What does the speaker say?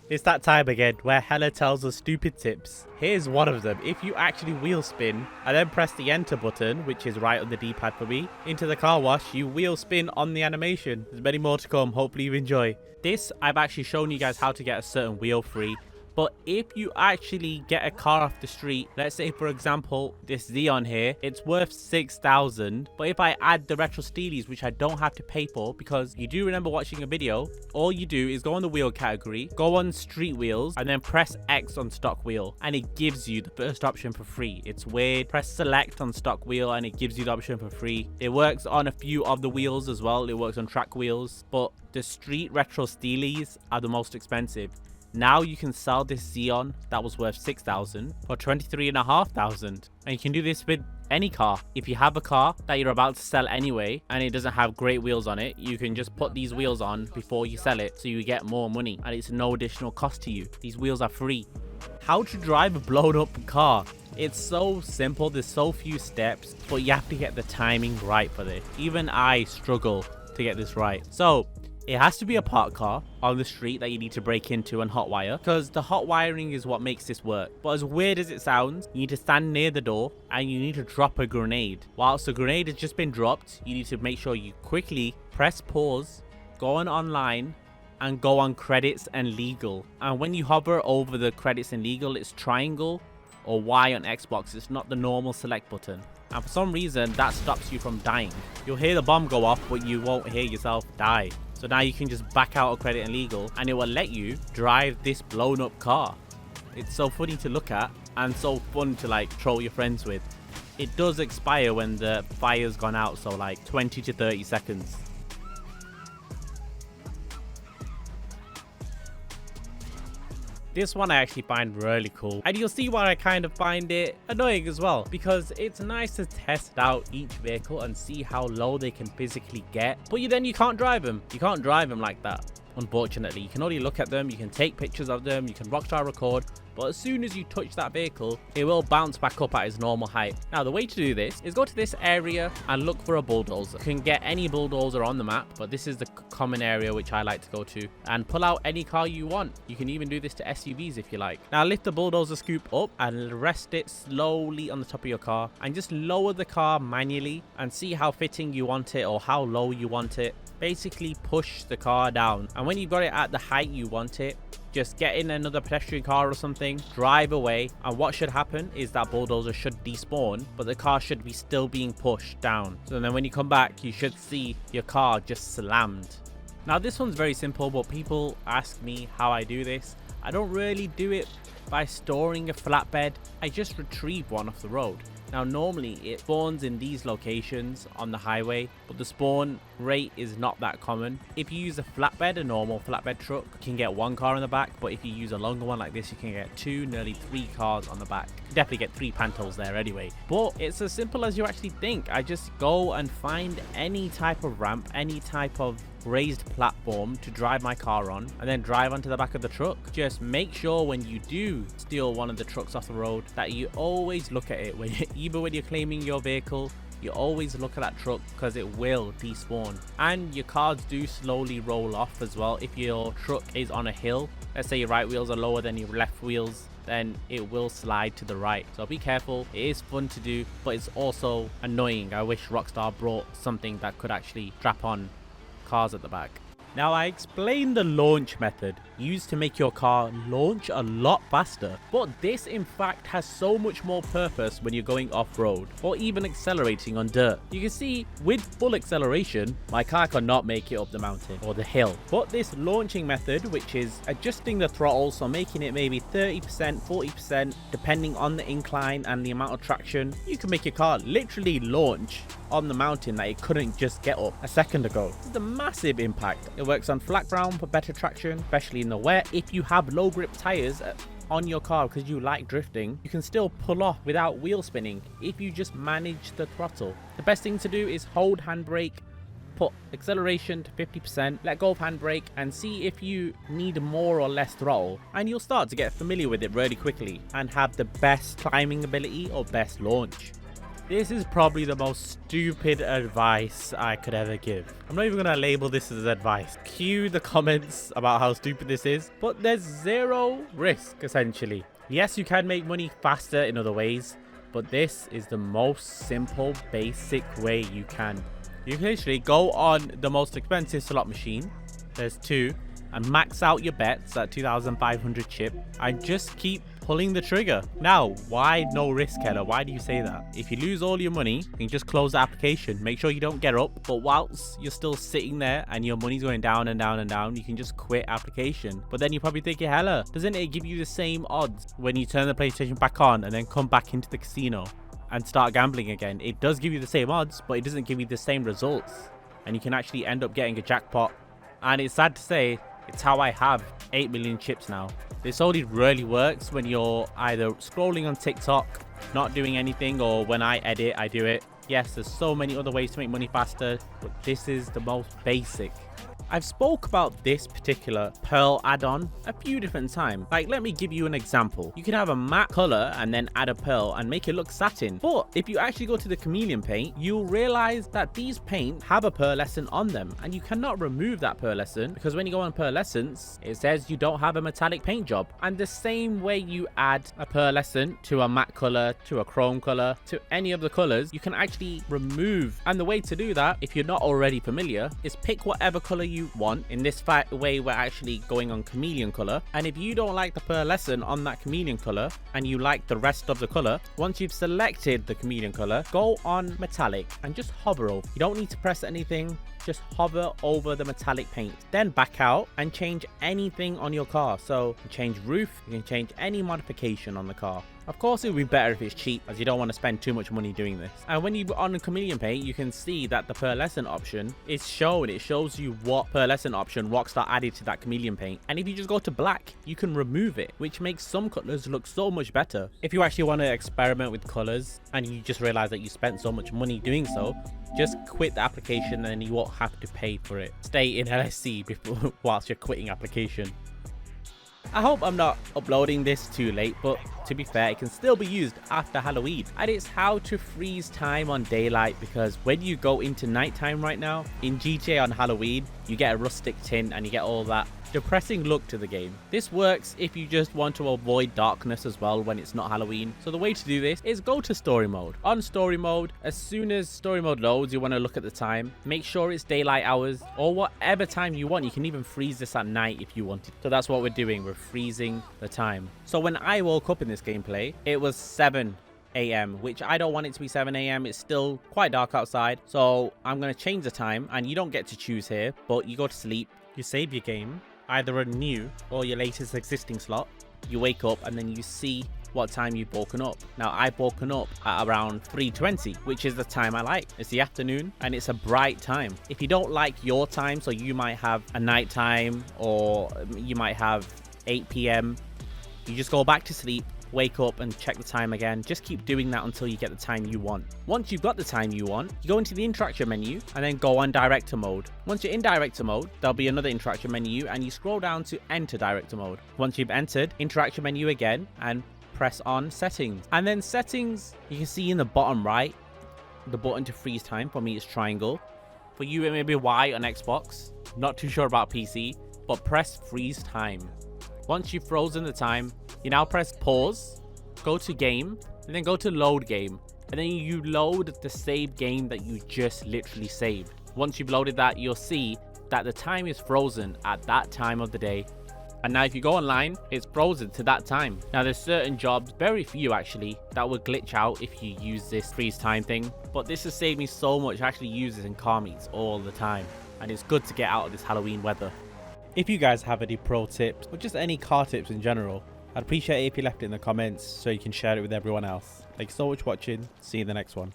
It's that time again where Hella tells us stupid tips. Here's one of them. If you actually wheel spin and then press the enter button, which is right on the D-pad for me, into the car wash, you wheel spin on the animation. There's many more to come. Hopefully you enjoy. This, I've actually shown you guys how to get a certain wheel free. But if you actually get a car off the street, let's say for example, this Xeon here, it's worth 6,000. But if I add the retro steelies, which I don't have to pay for, because you do remember watching a video, all you do is go on the wheel category, go on street wheels, and then press X on stock wheel. And it gives you the first option for free. It's weird. Press select on stock wheel and it gives you the option for free. It works on a few of the wheels as well. It works on track wheels. But the street retro steelies are the most expensive. Now you can sell this Xeon that was worth 6,000 for 23,500. And you can do this with any car. If you have a car that you're about to sell anyway and it doesn't have great wheels on it, you can just put these wheels on before you sell it so you get more money and it's no additional cost to you. These wheels are free. How to drive a blown up car. It's so simple. There's so few steps, but you have to get the timing right for this. Even I struggle to get this right. So it has to be a parked car on the street that you need to break into and hotwire, because the hot wiring is what makes this work. But as weird as it sounds, you need to stand near the door and you need to drop a grenade. Whilst the grenade has just been dropped, you need to make sure you quickly press pause, go on online, and go on credits and legal. And when you hover over the credits and legal, it's triangle or Y on Xbox. It's not the normal select button. And for some reason, that stops you from dying. You'll hear the bomb go off, but you won't hear yourself die. So now you can just back out of credit and legal and it will let you drive this blown up car. It's so funny to look at and so fun to like troll your friends with. It does expire when the fire's gone out, so like 20 to 30 seconds. This one I actually find really cool, and you'll see why I kind of find it annoying as well, because it's nice to test out each vehicle and see how low they can physically get, but then you can't drive them. You can't drive them like that, unfortunately. You can only look at them, you can take pictures of them, you can Rockstar record, but as soon as you touch that vehicle, it will bounce back up at its normal height. Now, the way to do this is go to this area and look for a bulldozer. You can get any bulldozer on the map, but this is the common area which I like to go to, and pull out any car you want. You can even do this to SUVs if you like. Now, lift the bulldozer scoop up and rest it slowly on the top of your car, and just lower the car manually and see how fitting you want it or how low you want it. Basically push the car down, and when you've got it at the height you want it, just get in another pedestrian car or something, drive away, and what should happen is that bulldozer should despawn, but the car should be still being pushed down. So then when you come back, you should see your car just slammed. Now this one's very simple, but people ask me how I do this. I don't really do it by storing a flatbed. I just retrieve one off the road. Now normally it spawns in these locations on the highway, but the spawn rate is not that common. If you use a flatbed, a normal flatbed truck, you can get one car in the back, but if you use a longer one like this, you can get two, nearly three cars on the back. You definitely get three Pantos there anyway. But it's as simple as you actually think. I just go and find any type of ramp, any type of raised platform to drive my car on, and then drive onto the back of the truck. Just make sure when you do steal one of the trucks off the road that you always look at it. Even when you're claiming your vehicle, you always look at that truck, because it will despawn. And your cars do slowly roll off as well. If your truck is on a hill, let's say your right wheels are lower than your left wheels, then it will slide to the right. So be careful. It is fun to do, but it's also annoying. I wish Rockstar brought something that could actually strap on cars at the back. Now, I explained the launch method used to make your car launch a lot faster, but this in fact has so much more purpose when you're going off-road or even accelerating on dirt. You can see with full acceleration, my car cannot make it up the mountain or the hill, but this launching method, which is adjusting the throttle, so making it maybe 30%, 40% depending on the incline and the amount of traction, you can make your car literally launch on the mountain that it couldn't just get up a second ago. This is a massive impact. It works on flat ground for better traction, especially in the wet. If you have low grip tires on your car because you like drifting, you can still pull off without wheel spinning if you just manage the throttle. The best thing to do is hold handbrake, put acceleration to 50%, let go of handbrake, and see if you need more or less throttle, and you'll start to get familiar with it really quickly and have the best climbing ability or best launch. This is probably the most stupid advice I could ever give. I'm not even going to label this as advice. Cue the comments about how stupid this is, but there's zero risk, essentially. Yes, you can make money faster in other ways, but this is the most simple, basic way you can. You can literally go on the most expensive slot machine. There's two. And max out your bets at 2,500 chip and just keep pulling the trigger. Now, why no risk, Keller? Why do you say that? If you lose all your money, you can just close the application. Make sure you don't get up, but whilst you're still sitting there and your money's going down and down and down, you can just quit application. But then you probably think, Heller, doesn't it give you the same odds when you turn the PlayStation back on and then come back into the casino and start gambling again? It does give you the same odds, but it doesn't give you the same results. And you can actually end up getting a jackpot. And it's sad to say, it's how I have 8 million chips now. This only really works when you're either scrolling on TikTok, not doing anything, or when I edit, I do it. Yes, there's so many other ways to make money faster, but this is the most basic. I've spoke about this particular pearl add-on a few different times. Like, let me give you an example. You can have a matte color and then add a pearl and make it look satin. But if you actually go to the chameleon paint, you'll realize that these paints have a pearlescent on them, and you cannot remove that pearlescent because when you go on pearlescence, it says you don't have a metallic paint job. And the same way you add a pearlescent to a matte color, to a chrome color, to any of the colors, you can actually remove. And the way to do that, if you're not already familiar, is pick whatever color you want. In this way, we're actually going on chameleon color, and if you don't like the pearlescent on that chameleon color and you like the rest of the color, once you've selected the chameleon color, go on metallic and just hover over. You don't need to press anything, just hover over the metallic paint, then back out and change anything on your car. So you can change roof, you can change any modification on the car. Of course, it would be better if it's cheap, as you don't want to spend too much money doing this. And when you're on the chameleon paint, you can see that the pearlescent option is shown. It shows you what pearlescent option Rockstar added to that chameleon paint. And if you just go to black, you can remove it, which makes some colors look so much better. If you actually want to experiment with colors and you just realize that you spent so much money doing so, just quit the application and you won't have to pay for it. Stay in LSC before, whilst you're quitting application. I hope I'm not uploading this too late, but to be fair, it can still be used after Halloween. And it's how to freeze time on daylight, because when you go into nighttime right now, in GTA on Halloween, you get a rustic tint and you get all that depressing look to the game. This works if you just want to avoid darkness as well when it's not Halloween. So the way to do this is go to story mode. On story mode, as soon as story mode loads, you want to look at the time. Make sure it's daylight hours or whatever time you want. You can even freeze this at night if you wanted. So that's what we're doing. We're freezing the time. So when I woke up in this gameplay, it was 7 a.m, which I don't want it to be 7 a.m. It's still quite dark outside. So I'm going to change the time, and you don't get to choose here, but you go to sleep. You save your game, either a new or your latest existing slot. You wake up and then you see what time you've woken up. Now, I've woken up at around 3:20, which is the time I like. It's the afternoon and it's a bright time. If you don't like your time, so you might have a night time or you might have 8 p.m, you just go back to sleep, wake up and check the time again. Just keep doing that until you get the time you want. Once you've got the time you want, you go into the interaction menu and then go on director mode. Once you're in director mode, there'll be another interaction menu and you scroll down to enter director mode. Once you've entered, interaction menu again and press on settings. And then settings, you can see in the bottom right, the button to freeze time. For me, it's triangle. For you, it may be Y on Xbox. Not too sure about PC, but press freeze time. Once you've frozen the time, you now press pause, go to game, and then go to load game. And then you load the saved game that you just literally saved. Once you've loaded that, you'll see that the time is frozen at that time of the day. And now if you go online, it's frozen to that time. Now there's certain jobs, very few actually, that will glitch out if you use this freeze time thing. But this has saved me so much. I actually use this in car meets all the time. And it's good to get out of this Halloween weather. If you guys have any pro tips or just any car tips in general, I'd appreciate it if you left it in the comments so you can share it with everyone else. Thanks so much for watching. See you in the next one.